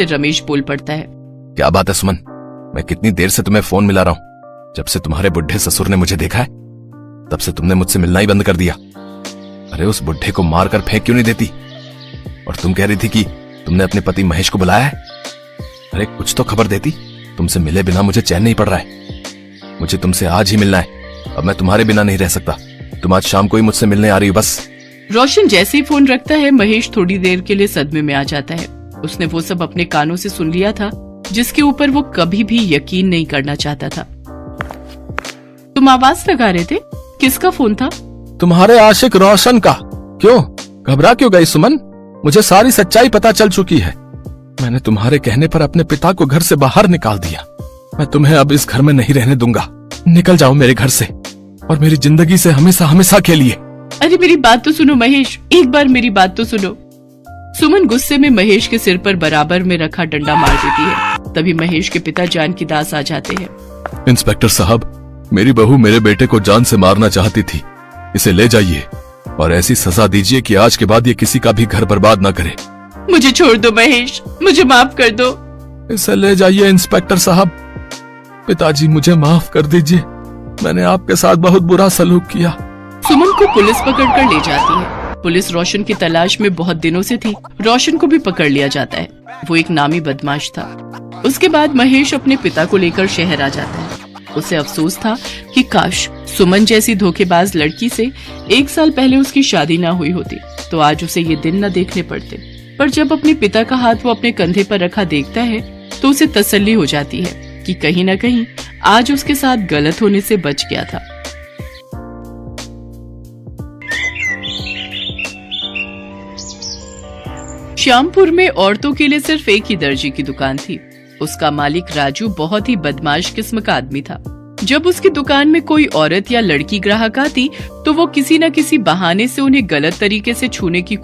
से रमेश बोल पड़ता है। क्या बात है सुमन, मैं कितनी देर से तुम्हें फोन मिला रहा हूँ। जब से तुम्हारे बुढ़े ससुर ने मुझे देखा है तब से तुमने मुझसे मिलना ही बंद कर दिया। अरे उस बुढ़े को मारकर फेंक क्यों नहीं देती? और तुम कह रही थी कि तुमने अपने पति महेश को बुलाया है। अरे कुछ तो खबर देती, तुमसे मिले बिना मुझे चैन नहीं पड़ रहा है। मुझे तुमसे आज ही मिलना है, अब मैं तुम्हारे बिना नहीं रह सकता। तुम आज शाम को ही मुझसे मिलने आ रही हो बस। रोशन जैसे ही फोन रखता है, महेश थोड़ी देर के लिए सदमे में आ जाता है। उसने वो सब अपने कानों से सुन लिया था जिसके ऊपर वो कभी भी यकीन नहीं करना चाहता था। तुम आवाज लगा रहे थे, किसका फोन था? तुम्हारे आशिक रोशन का। क्यों, घबरा क्यों गई सुमन? मुझे सारी सच्चाई पता चल चुकी है। मैंने तुम्हारे कहने पर अपने पिता को घर से बाहर निकाल दिया। मैं तुम्हें अब इस घर में नहीं रहने दूंगा। निकल जाओ मेरे घर से और मेरी जिंदगी से हमेशा हमेशा के लिए। अरे मेरी बात तो सुनो महेश, एक बार मेरी बात तो सुनो। सुमन गुस्से में महेश के सिर पर बराबर में रखा डंडा मार देती है। तभी महेश के पिता जानकी दास आ जाते हैं। इंस्पेक्टर साहब, मेरी बहू मेरे बेटे को जान से मारना चाहती थी। इसे ले जाइए और ऐसी सजा दीजिए कि आज के बाद ये किसी का भी घर बर्बाद ना करे। मुझे छोड़ दो महेश, मुझे माफ कर दो। इसे ले जाइए इंस्पेक्टर साहब। पिताजी मुझे माफ कर दीजिए, मैंने आपके साथ बहुत बुरा सलूक किया। सुमन को पुलिस पकड़कर ले जाती है। पुलिस रोशन की तलाश में बहुत दिनों से थी। रोशन को भी पकड़ लिया जाता है। वो एक नामी बदमाश था। उसके बाद महेश अपने पिता को लेकर शहर आ जाता है। उसे अफसोस था कि काश सुमन जैसी धोखेबाज लड़की से 1 साल पहले उसकी शादी ना हुई होती तो आज उसे ये दिन न देखने पड़ते। पर जब अपने पिता का हाथ वो अपने कंधे पर रखा देखता है तो उसे तसल्ली हो जाती है कि कहीं न कहीं आज उसके साथ गलत होने से बच गया था। श्यामपुर में औरतों के लिए सिर्फ एक ही दर्जी की दुकान थी। उसका मालिक राजू बहुत ही बदमाश किस्म का आदमी था। जब उसकी दुकान में कोई औरत या लड़की ग्राहक आती तो वो किसी न किसी बहाने से उन्हें गलत तरीके से छूने की